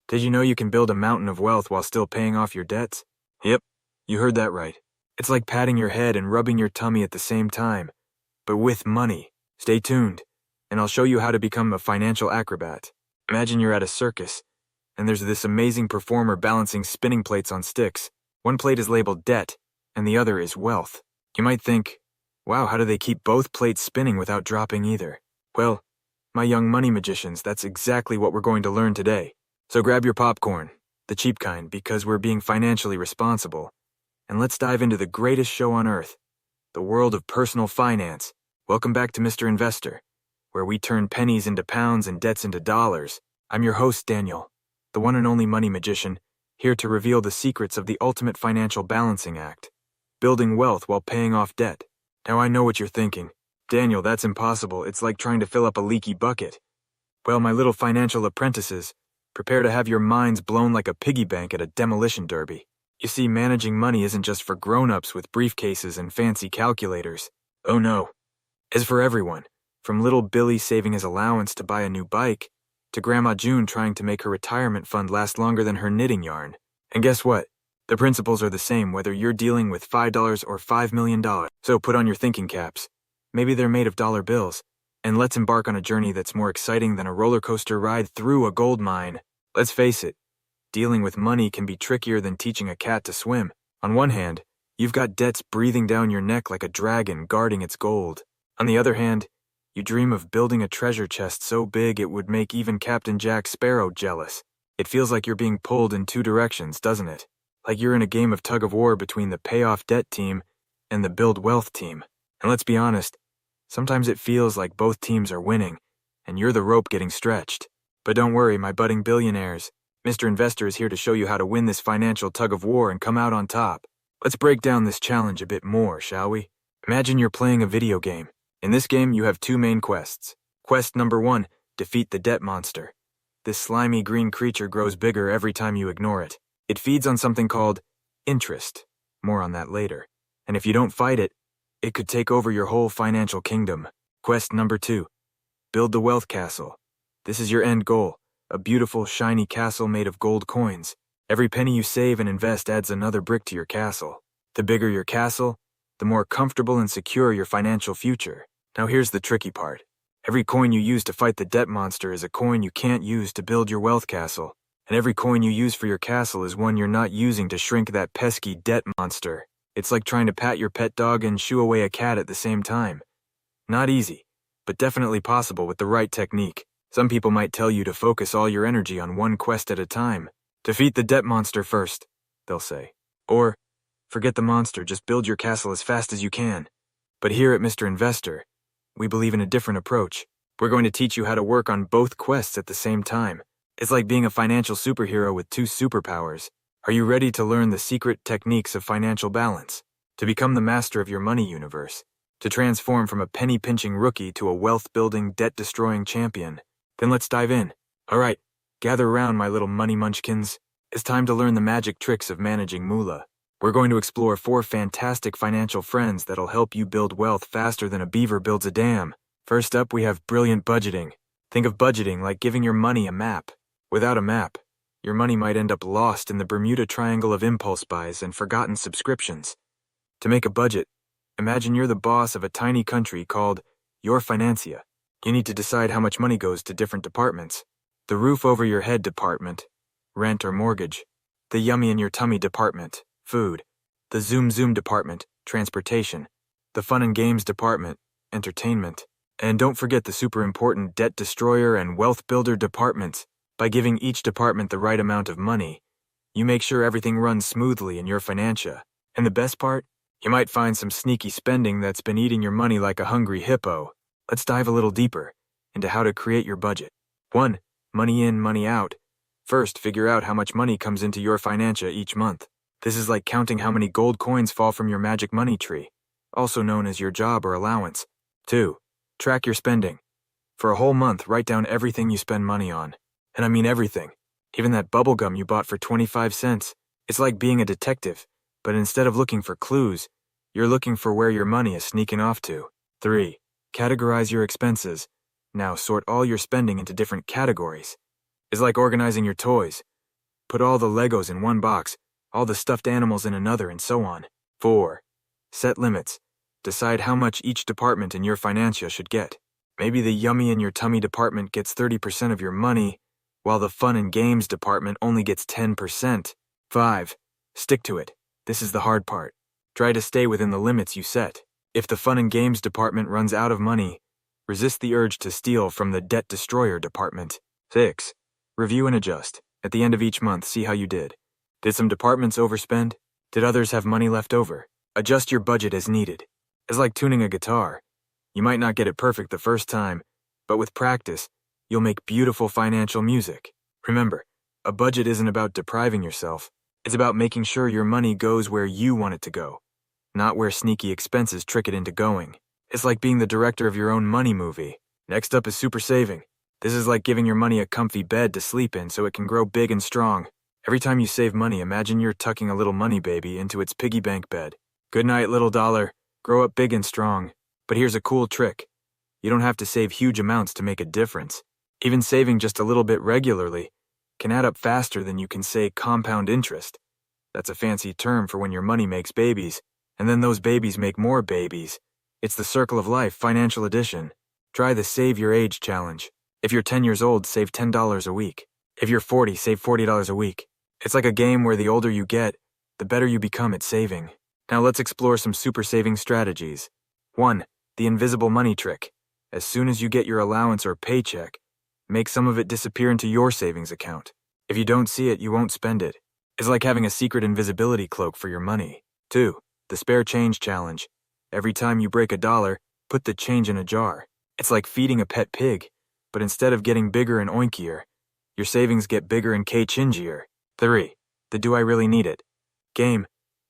Did you know you can build a mountain of wealth while still paying off your debts? Yep, you heard that right. It's like patting your head and rubbing your tummy at the same time, but with money. Stay tuned, and I'll show you how to become a financial acrobat. Imagine you're at a circus, and there's this amazing performer balancing spinning plates on sticks. One plate is labeled debt, and the other is wealth. You might think, wow, how do they keep both plates spinning without dropping either? Well, my young money magicians, that's exactly what we're going to learn today. So grab your popcorn, the cheap kind, because we're being financially responsible. And let's dive into the greatest show on earth, the world of personal finance. Welcome back to Mr. Investor, where we turn pennies into pounds and debts into dollars. I'm your host, Daniel, the one and only money magician, here to reveal the secrets of the ultimate financial balancing act, building wealth while paying off debt. Now I know what you're thinking. Daniel, that's impossible. It's like trying to fill up a leaky bucket. Well, my little financial apprentices, prepare to have your minds blown like a piggy bank at a demolition derby. You see, managing money isn't just for grown-ups with briefcases and fancy calculators. Oh no. It's for everyone, from little Billy saving his allowance to buy a new bike, to Grandma June trying to make her retirement fund last longer than her knitting yarn. And guess what? The principles are the same whether you're dealing with $5 or $5 million. So put on your thinking caps. Maybe they're made of dollar bills. And let's embark on a journey that's more exciting than a roller coaster ride through a gold mine. Let's face it, dealing with money can be trickier than teaching a cat to swim. On one hand, you've got debts breathing down your neck like a dragon guarding its gold. On the other hand, you dream of building a treasure chest so big it would make even Captain Jack Sparrow jealous. It feels like you're being pulled in two directions, doesn't it? Like you're in a game of tug-of-war between the pay-off debt team and the build wealth team. And let's be honest, sometimes it feels like both teams are winning, and you're the rope getting stretched. But don't worry, my budding billionaires. Mr. Investor is here to show you how to win this financial tug-of-war and come out on top. Let's break down this challenge a bit more, shall we? Imagine you're playing a video game. In this game, you have two main quests. Quest number 1, defeat the debt monster. This slimy green creature grows bigger every time you ignore it. It feeds on something called interest. More on that later. And if you don't fight it, it could take over your whole financial kingdom. Quest number 2, build the wealth castle. This is your end goal, a beautiful, shiny castle made of gold coins. Every penny you save and invest adds another brick to your castle. The bigger your castle, the more comfortable and secure your financial future. Now here's the tricky part. Every coin you use to fight the debt monster is a coin you can't use to build your wealth castle. And every coin you use for your castle is one you're not using to shrink that pesky debt monster. It's like trying to pat your pet dog and shoo away a cat at the same time. Not easy, but definitely possible with the right technique. Some people might tell you to focus all your energy on one quest at a time. Defeat the debt monster first, they'll say. Or, forget the monster, just build your castle as fast as you can. But here at Mr. Investor, we believe in a different approach. We're going to teach you how to work on both quests at the same time. It's like being a financial superhero with two superpowers. Are you ready to learn the secret techniques of financial balance? To become the master of your money universe? To transform from a penny-pinching rookie to a wealth-building, debt-destroying champion? Then let's dive in. Alright, gather around, my little money munchkins. It's time to learn the magic tricks of managing moolah. We're going to explore 4 fantastic financial friends that'll help you build wealth faster than a beaver builds a dam. First up, we have brilliant budgeting. Think of budgeting like giving your money a map. Without a map, your money might end up lost in the Bermuda Triangle of impulse buys and forgotten subscriptions. To make a budget, imagine you're the boss of a tiny country called Your Financia. You need to decide how much money goes to different departments. The roof over your head department, rent or mortgage. The yummy in your tummy department, food. The zoom zoom department, transportation. The fun and games department, entertainment. And don't forget the super important debt destroyer and wealth builder departments. By giving each department the right amount of money, you make sure everything runs smoothly in your financia. And the best part? You might find some sneaky spending that's been eating your money like a hungry hippo. Let's dive a little deeper into how to create your budget. 1. Money in, money out. First, figure out how much money comes into your financia each month. This is like counting how many gold coins fall from your magic money tree, also known as your job or allowance. 2. Track your spending. For a whole month, write down everything you spend money on. And I mean everything. Even that bubble gum you bought for 25 cents. It's like being a detective, but instead of looking for clues, you're looking for where your money is sneaking off to. 3. Categorize your expenses. Now sort all your spending into different categories. It's like organizing your toys. Put all the Legos in one box, all the stuffed animals in another, and so on. 4. Set limits. Decide how much each department in your financia should get. Maybe the yummy in your tummy department gets 30% of your money, while the fun and games department only gets 10%. 5. Stick to it. This is the hard part. Try to stay within the limits you set. If the fun and games department runs out of money, resist the urge to steal from the debt destroyer department. 6. Review and adjust. At the end of each month, see how you did. Did some departments overspend? Did others have money left over? Adjust your budget as needed. It's like tuning a guitar. You might not get it perfect the first time, but with practice, you'll make beautiful financial music. Remember, a budget isn't about depriving yourself. It's about making sure your money goes where you want it to go, not where sneaky expenses trick it into going. It's like being the director of your own money movie. Next up is super saving. This is like giving your money a comfy bed to sleep in so it can grow big and strong. Every time you save money, imagine you're tucking a little money baby into its piggy bank bed. Good night, little dollar. Grow up big and strong. But here's a cool trick. You don't have to save huge amounts to make a difference. Even saving just a little bit regularly can add up faster than you can say compound interest. That's a fancy term for when your money makes babies, and then those babies make more babies. It's the circle of life, financial edition. Try the Save Your Age challenge. If you're 10 years old, save $10 a week. If you're 40, save $40 a week. It's like a game where the older you get, the better you become at saving. Now let's explore some super saving strategies. 1. The invisible money trick. As soon as you get your allowance or paycheck, make some of it disappear into your savings account. If you don't see it, you won't spend it. It's like having a secret invisibility cloak for your money. 2. The spare change challenge. Every time you break $1, put the change in a jar. It's like feeding a pet pig, but instead of getting bigger and oinkier, your savings get bigger and chingier. 3. The do I really need it game.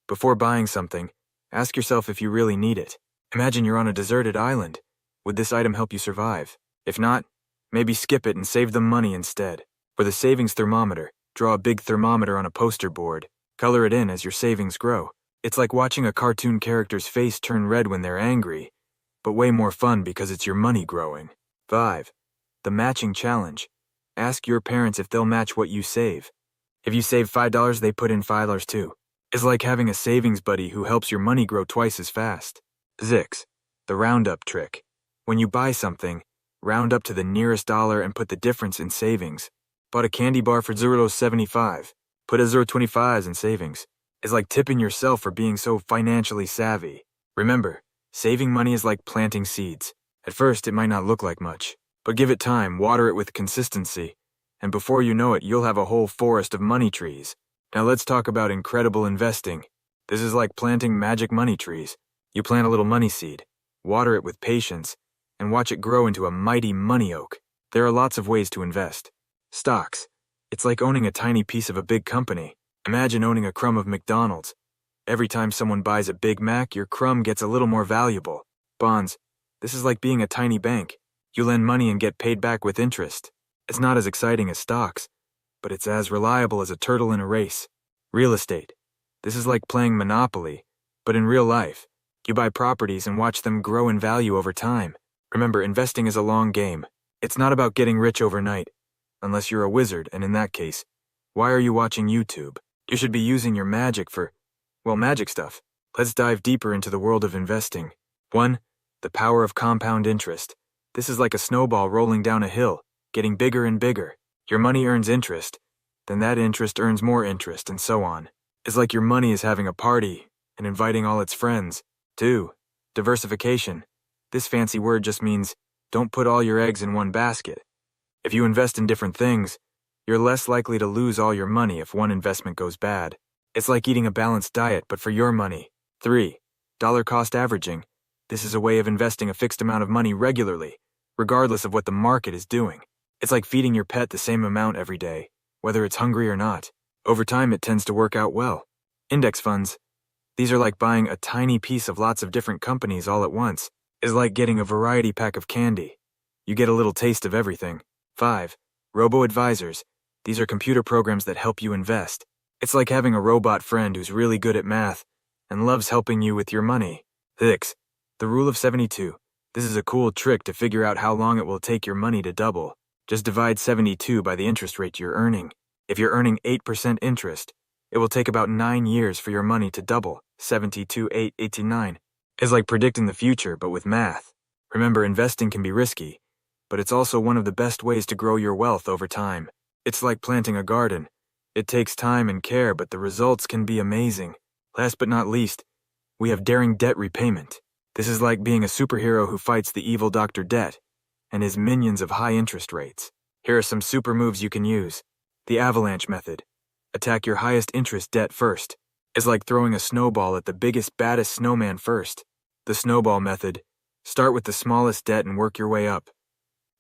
Before buying something, ask yourself if you really need it. Imagine you're on a deserted island. Would this item help you survive? If not, maybe skip it and save the money instead. For the savings thermometer, draw a big thermometer on a poster board. Color it in as your savings grow. It's like watching a cartoon character's face turn red when they're angry, but way more fun because it's your money growing. 5. The matching challenge. Ask your parents if they'll match what you save. If you save $5, they put in $5 too. It's like having a savings buddy who helps your money grow twice as fast. 6. The roundup trick. When you buy something, round up to the nearest dollar and put the difference in savings. Bought a candy bar for $0.75. Put a $0.25 in savings. It's like tipping yourself for being so financially savvy. Remember, saving money is like planting seeds. At first, it might not look like much, but give it time, water it with consistency, and before you know it, you'll have a whole forest of money trees. Now let's talk about incredible investing. This is like planting magic money trees. You plant a little money seed, water it with patience, and watch it grow into a mighty money oak. There are lots of ways to invest. Stocks. It's like owning a tiny piece of a big company. Imagine owning a crumb of McDonald's. Every time someone buys a Big Mac, your crumb gets a little more valuable. Bonds. This is like being a tiny bank. You lend money and get paid back with interest. It's not as exciting as stocks, but it's as reliable as a turtle in a race. Real estate. This is like playing Monopoly, but in real life. You buy properties and watch them grow in value over time. Remember, investing is a long game. It's not about getting rich overnight, unless you're a wizard, and in that case, why are you watching YouTube? You should be using your magic for, well, magic stuff. Let's dive deeper into the world of investing. 1. The power of compound interest. This is like a snowball rolling down a hill, getting bigger and bigger. Your money earns interest, then that interest earns more interest, and so on. It's like your money is having a party and inviting all its friends. 2. Diversification. This fancy word just means don't put all your eggs in one basket. If you invest in different things, you're less likely to lose all your money if one investment goes bad. It's like eating a balanced diet, but for your money. 3. Dollar cost averaging. This is a way of investing a fixed amount of money regularly, regardless of what the market is doing. It's like feeding your pet the same amount every day, whether it's hungry or not. Over time, it tends to work out well. Index funds. These are like buying a tiny piece of lots of different companies all at once. It's like getting a variety pack of candy. You get a little taste of everything. 5. Robo-advisors. These are computer programs that help you invest. It's like having a robot friend who's really good at math and loves helping you with your money. 6. The Rule of 72. This is a cool trick to figure out how long it will take your money to double. Just divide 72 by the interest rate you're earning. If you're earning 8% interest, it will take about 9 years for your money to double. 72, 8, 89. It's like predicting the future, but with math. Remember, investing can be risky, but it's also one of the best ways to grow your wealth over time. It's like planting a garden. It takes time and care, but the results can be amazing. Last but not least, we have daring debt repayment. This is like being a superhero who fights the evil Dr. Debt and his minions of high interest rates. Here are some super moves you can use. The avalanche method. Attack your highest interest debt first. It's like throwing a snowball at the biggest, baddest snowman first. The snowball method. Start with the smallest debt and work your way up.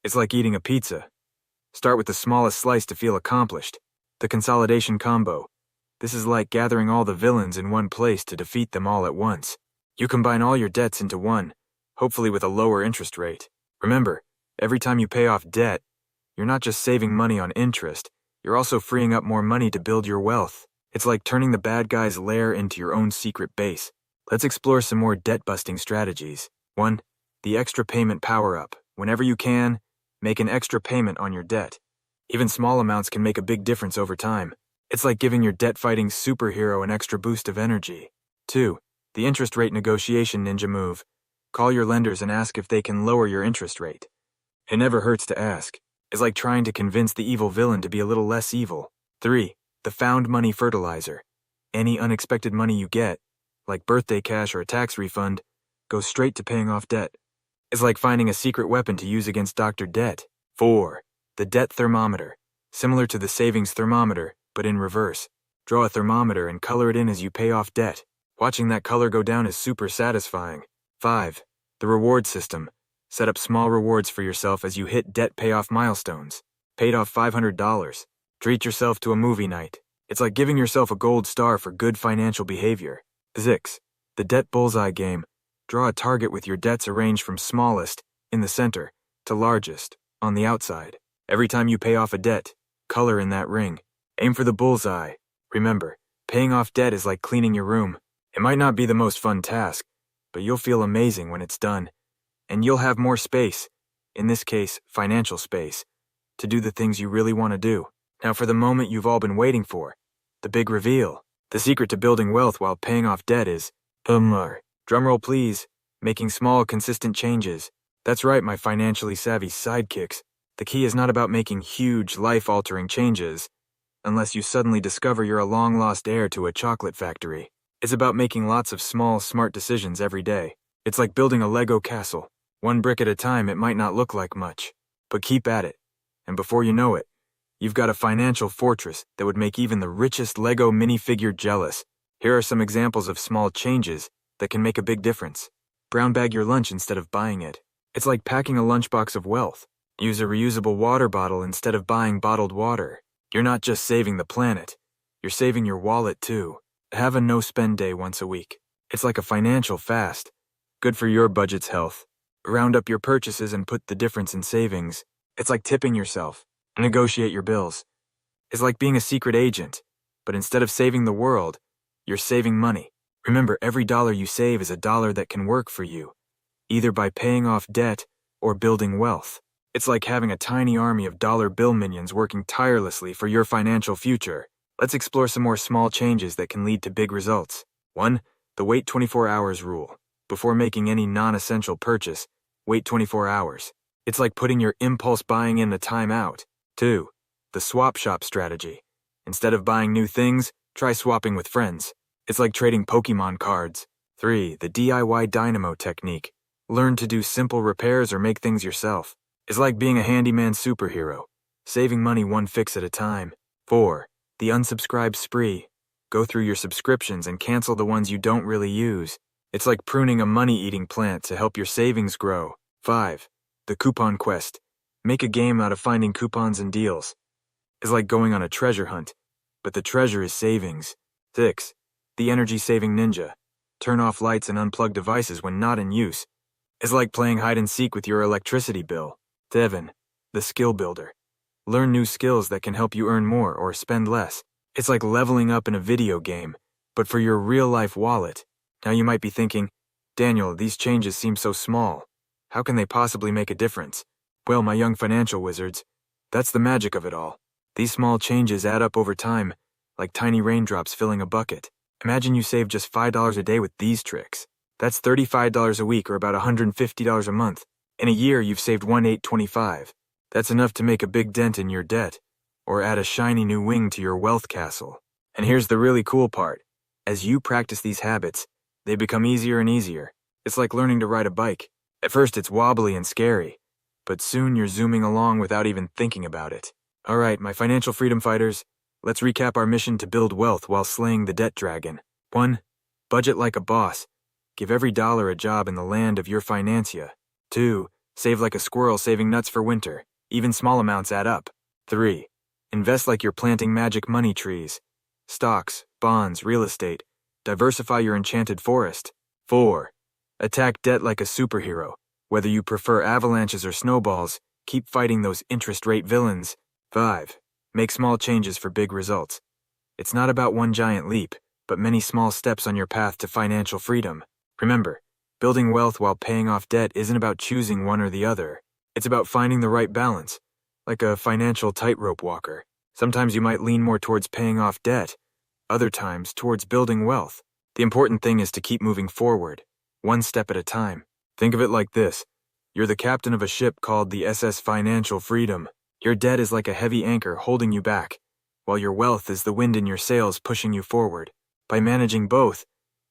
It's like eating a pizza. Start with the smallest slice to feel accomplished. The consolidation combo. This is like gathering all the villains in one place to defeat them all at once. You combine all your debts into one, hopefully with a lower interest rate. Remember, every time you pay off debt, you're not just saving money on interest, you're also freeing up more money to build your wealth. It's like turning the bad guy's lair into your own secret base. Let's explore some more debt-busting strategies. 1. The extra payment power-up. Whenever you can, make an extra payment on your debt. Even small amounts can make a big difference over time. It's like giving your debt-fighting superhero an extra boost of energy. 2. The interest rate negotiation ninja move. Call your lenders and ask if they can lower your interest rate. It never hurts to ask. It's like trying to convince the evil villain to be a little less evil. 3. The found money fertilizer. Any unexpected money you get, like birthday cash or a tax refund, goes straight to paying off debt. It's like finding a secret weapon to use against Dr. Debt. 4. The debt thermometer. Similar to the savings thermometer, but in reverse. Draw a thermometer and color it in as you pay off debt. Watching that color go down is super satisfying. 5. The reward system. Set up small rewards for yourself as you hit debt payoff milestones. Paid off $500. Treat yourself to a movie night. It's like giving yourself a gold star for good financial behavior. 6. The debt bullseye game. Draw a target with your debts arranged from smallest, in the center, to largest, on the outside. Every time you pay off a debt, color in that ring. Aim for the bullseye. Remember, paying off debt is like cleaning your room. It might not be the most fun task, but you'll feel amazing when it's done. And you'll have more space, in this case, financial space, to do the things you really want to do. Now for the moment you've all been waiting for, the big reveal. The secret to building wealth while paying off debt is, drumroll please, making small, consistent changes. That's right, my financially savvy sidekicks. The key is not about making huge, life-altering changes, unless you suddenly discover you're a long-lost heir to a chocolate factory. It's about making lots of small, smart decisions every day. It's like building a Lego castle. One brick at a time. It might not look like much, but keep at it. And before you know it, you've got a financial fortress that would make even the richest Lego minifigure jealous. Here are some examples of small changes that can make a big difference. Brown bag your lunch instead of buying it. It's like packing a lunchbox of wealth. Use a reusable water bottle instead of buying bottled water. You're not just saving the planet, you're saving your wallet too. Have a no-spend day once a week. It's like a financial fast. Good for your budget's health. Round up your purchases and put the difference in savings. It's like tipping yourself. Negotiate your bills. It's like being a secret agent, but instead of saving the world, you're saving money. Remember, every dollar you save is a dollar that can work for you, either by paying off debt or building wealth. It's like having a tiny army of dollar bill minions working tirelessly for your financial future. Let's explore some more small changes that can lead to big results. 1. The wait 24 hours rule. Before making any non-essential purchase, wait 24 hours. It's like putting your impulse buying in a timeout. 2. The swap shop strategy. Instead of buying new things, try swapping with friends. It's like trading Pokemon cards. 3. The DIY dynamo technique. Learn to do simple repairs or make things yourself. It's like being a handyman superhero, saving money one fix at a time. 4. The unsubscribe spree. Go through your subscriptions and cancel the ones you don't really use. It's like pruning a money-eating plant to help your savings grow. 5. The coupon quest. Make a game out of finding coupons and deals. It's like going on a treasure hunt, but the treasure is savings. 6. The energy-saving ninja. Turn off lights and unplug devices when not in use. It's like playing hide-and-seek with your electricity bill. 7. The skill builder. Learn new skills that can help you earn more or spend less. It's like leveling up in a video game, but for your real-life wallet. Now you might be thinking, Daniel, these changes seem so small. How can they possibly make a difference? Well, my young financial wizards, that's the magic of it all. These small changes add up over time, like tiny raindrops filling a bucket. Imagine you save just $5 a day with these tricks. That's $35 a week or about $150 a month. In a year, you've saved $1,825. That's enough to make a big dent in your debt, or add a shiny new wing to your wealth castle. And here's the really cool part. As you practice these habits, they become easier and easier. It's like learning to ride a bike. At first, it's wobbly and scary, but soon you're zooming along without even thinking about it. All right, my financial freedom fighters, let's recap our mission to build wealth while slaying the debt dragon. 1. Budget like a boss. Give every dollar a job in the land of your financia. 2. Save like a squirrel saving nuts for winter. Even small amounts add up. 3. Invest like you're planting magic money trees. Stocks, bonds, real estate. Diversify your enchanted forest. 4. Attack debt like a superhero. Whether you prefer avalanches or snowballs, keep fighting those interest rate villains. 5. Make small changes for big results. It's not about one giant leap, but many small steps on your path to financial freedom. Remember, building wealth while paying off debt isn't about choosing one or the other. It's about finding the right balance, like a financial tightrope walker. Sometimes you might lean more towards paying off debt, other times towards building wealth. The important thing is to keep moving forward, one step at a time. Think of it like this. You're the captain of a ship called the SS Financial Freedom. Your debt is like a heavy anchor holding you back, while your wealth is the wind in your sails pushing you forward. By managing both,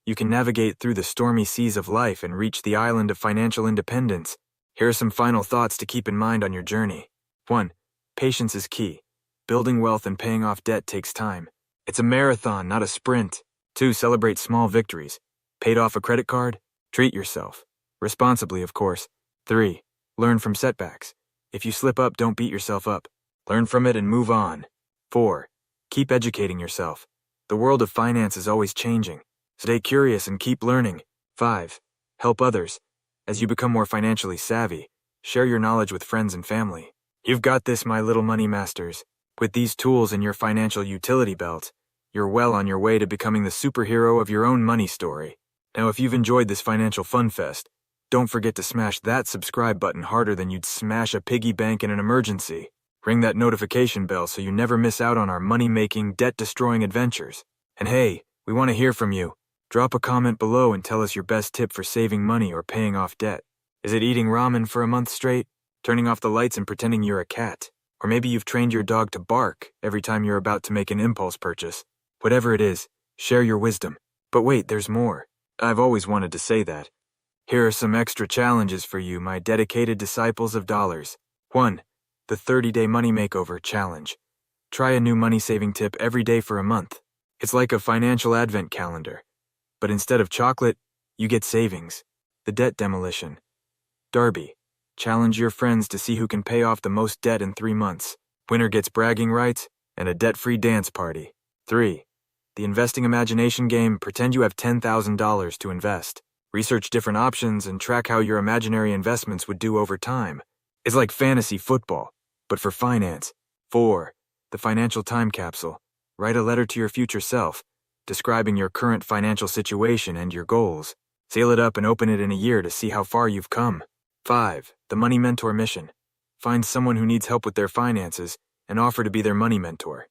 you can navigate through the stormy seas of life and reach the island of financial independence. Here are some final thoughts to keep in mind on your journey. 1. Patience is key. Building wealth and paying off debt takes time. It's a marathon, not a sprint. 2. Celebrate small victories. Paid off a credit card? Treat yourself. Responsibly, of course. 3. Learn from setbacks. If you slip up, don't beat yourself up. Learn from it and move on. 4. Keep educating yourself. The world of finance is always changing. Stay curious and keep learning. 5. Help others. As you become more financially savvy, share your knowledge with friends and family. You've got this, my little money masters. With these tools in your financial utility belt, you're well on your way to becoming the superhero of your own money story. Now, if you've enjoyed this financial fun fest, don't forget to smash that subscribe button harder than you'd smash a piggy bank in an emergency. Ring that notification bell so you never miss out on our money-making, debt-destroying adventures. And hey, we want to hear from you. Drop a comment below and tell us your best tip for saving money or paying off debt. Is it eating ramen for a month straight? Turning off the lights and pretending you're a cat? Or maybe you've trained your dog to bark every time you're about to make an impulse purchase. Whatever it is, share your wisdom. But wait, there's more. I've always wanted to say that. Here are some extra challenges for you, my dedicated disciples of dollars. 1. The 30-Day Money Makeover Challenge. Try a new money-saving tip every day for a month. It's like a financial advent calendar. But instead of chocolate, you get savings. The Debt Demolition. Derby. Challenge your friends to see who can pay off the most debt in 3 months. Winner gets bragging rights and a debt-free dance party. 3. The Investing Imagination Game. Pretend you have $10,000 to invest. Research different options and track how your imaginary investments would do over time. It's like fantasy football, but for finance. 4. The Financial Time Capsule. Write a letter to your future self, describing your current financial situation and your goals. Seal it up and open it in a year to see how far you've come. 5. The Money Mentor Mission. Find someone who needs help with their finances and offer to be their money mentor.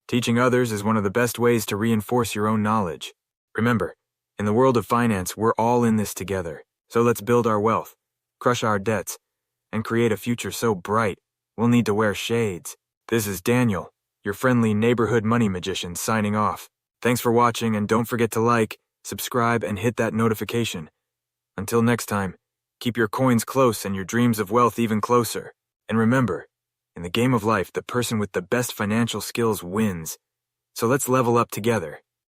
Teaching others is one of the best ways to reinforce your own knowledge. Remember, in the world of finance, we're all in this together. So let's build our wealth, crush our debts, and create a future so bright, we'll need to wear shades. This is Daniel, your friendly neighborhood money magician, signing off. Thanks for watching, and don't forget to like, subscribe, and hit that notification. Until next time, keep your coins close and your dreams of wealth even closer. And remember, in the game of life, the person with the best financial skills wins. So let's level up together.